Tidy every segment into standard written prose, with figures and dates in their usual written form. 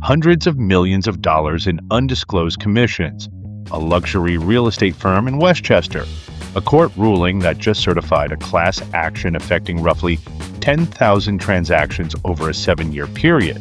hundreds of millions of dollars in undisclosed commissions. A luxury real estate firm in Westchester. A court ruling that just certified a class action affecting roughly 10,000 transactions over a 7-year period.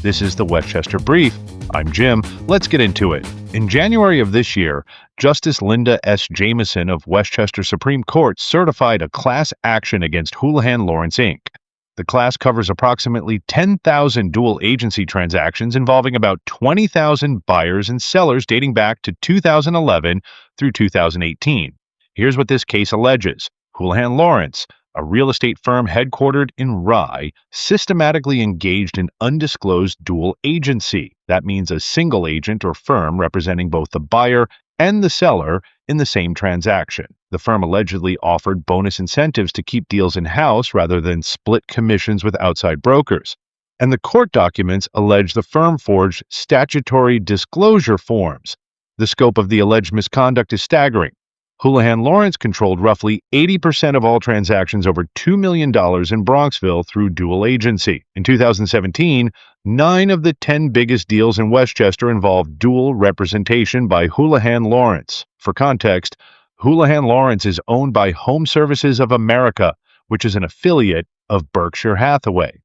This is the Westchester Brief. I'm Jim. Let's get into it. In January of this year, Justice Linda S. Jamieson of Westchester Supreme Court certified a class action against Houlihan Lawrence, Inc. The class covers approximately 10,000 dual agency transactions involving about 20,000 buyers and sellers dating back to 2011 through 2018. Here's what this case alleges. Houlihan Lawrence, a real estate firm headquartered in Rye, systematically engaged in undisclosed dual agency. That means a single agent or firm representing both the buyer and the seller in the same transaction. The firm allegedly offered bonus incentives to keep deals in-house rather than split commissions with outside brokers. And the court documents allege the firm forged statutory disclosure forms. The scope of the alleged misconduct is staggering. Houlihan Lawrence controlled roughly 80% of all transactions over $2 million in Bronxville through dual agency. In 2017, 9 of the 10 biggest deals in Westchester involved dual representation by Houlihan Lawrence. For context, Houlihan Lawrence is owned by Home Services of America, which is an affiliate of Berkshire Hathaway.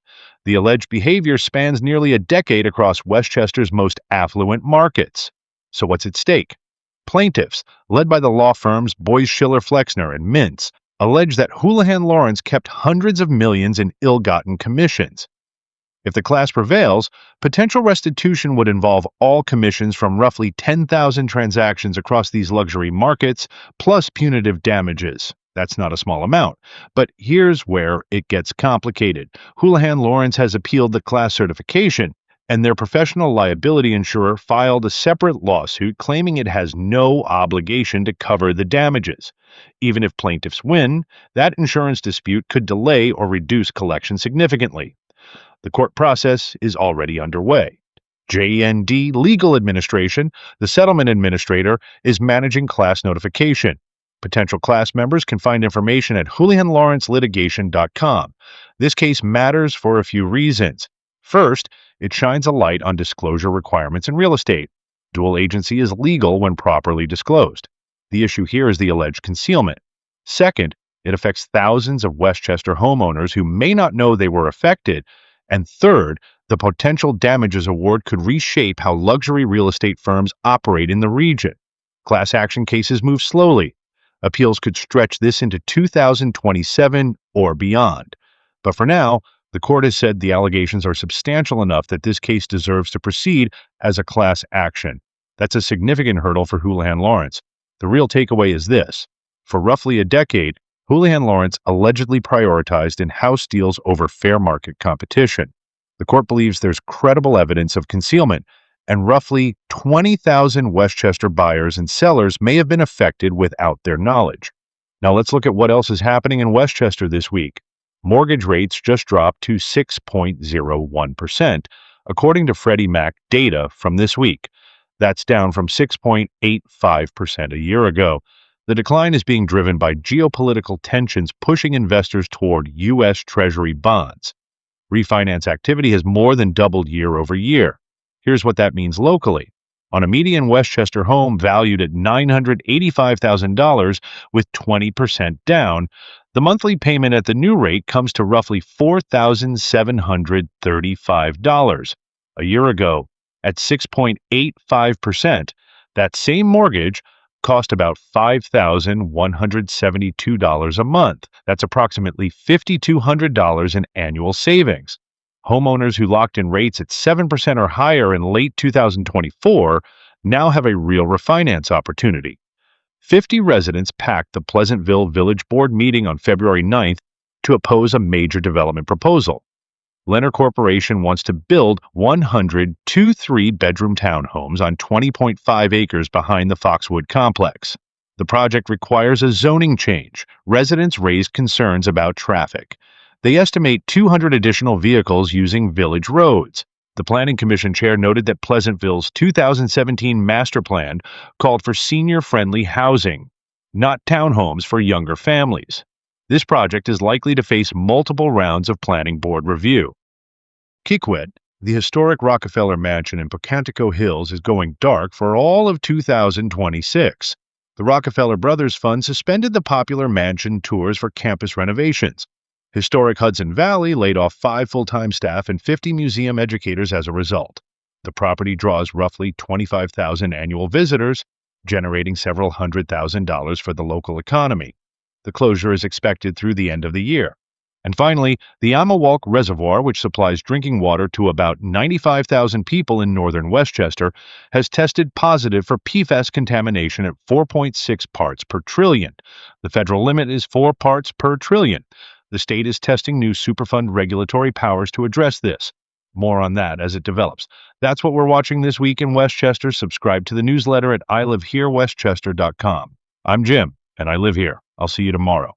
The alleged behavior spans nearly a decade across Westchester's most affluent markets. So what's at stake? Plaintiffs, led by the law firms Boies Schiller Flexner and Mintz, allege that Houlihan Lawrence kept hundreds of millions in ill-gotten commissions. If the class prevails, potential restitution would involve all commissions from roughly 10,000 transactions across these luxury markets, plus punitive damages. That's not a small amount. But here's where it gets complicated. Houlihan Lawrence has appealed the class certification, and their professional liability insurer filed a separate lawsuit claiming it has no obligation to cover the damages. Even if plaintiffs win, that insurance dispute could delay or reduce collection significantly. The court process is already underway. JND Legal Administration, the settlement administrator, is managing class notification. Potential class members can find information at HoulihanLawrenceLitigation.com. This case matters for a few reasons. First, it shines a light on disclosure requirements in real estate. Dual agency is legal when properly disclosed. The issue here is the alleged concealment. Second, it affects thousands of Westchester homeowners who may not know they were affected. And third, the potential damages award could reshape how luxury real estate firms operate in the region. Class action cases move slowly. Appeals could stretch this into 2027 or beyond. But for now, the court has said the allegations are substantial enough that this case deserves to proceed as a class action. That's a significant hurdle for Houlihan Lawrence. The real takeaway is this. For roughly a decade, Houlihan Lawrence allegedly prioritized in-house deals over fair market competition. The court believes there's credible evidence of concealment, and roughly 20,000 Westchester buyers and sellers may have been affected without their knowledge. Now let's look at what else is happening in Westchester this week. Mortgage rates just dropped to 6.01%, according to Freddie Mac data from this week. That's down from 6.85% a year ago. The decline is being driven by geopolitical tensions pushing investors toward U.S. Treasury bonds. Refinance activity has more than doubled year over year. Here's what that means locally. On a median Westchester home valued at $985,000 with 20% down, the monthly payment at the new rate comes to roughly $4,735. A year ago, at 6.85%, that same mortgage cost about $5,172 a month. That's approximately $5,200 in annual savings. Homeowners who locked in rates at 7% or higher in late 2024 now have a real refinance opportunity. 50 residents packed the Pleasantville Village Board meeting on February 9th to oppose a major development proposal. Leonard Corporation wants to build 100 2-3-bedroom townhomes on 20.5 acres behind the Foxwood complex. The project requires a zoning change. Residents raised concerns about traffic. They estimate 200 additional vehicles using village roads. The Planning Commission chair noted that Pleasantville's 2017 master plan called for senior-friendly housing, not townhomes for younger families. This project is likely to face multiple rounds of planning board review. Kykuit, The historic Rockefeller Mansion in Pocantico Hills is going dark for all of 2026. The Rockefeller Brothers Fund suspended the popular mansion tours for campus renovations. Historic Hudson Valley laid off 5 full-time staff and 50 museum educators as a result. The property draws roughly 25,000 annual visitors, generating several $100,000 for the local economy. The closure is expected through the end of the year. And finally, the Amawalk Reservoir, which supplies drinking water to about 95,000 people in northern Westchester, has tested positive for PFAS contamination at 4.6 parts per trillion. The federal limit is 4 parts per trillion. The state is testing new Superfund regulatory powers to address this. More on that as it develops. That's what we're watching this week in Westchester. Subscribe to the newsletter at ILiveHereWestchester.com. I'm Jim, and I live here. I'll see you tomorrow.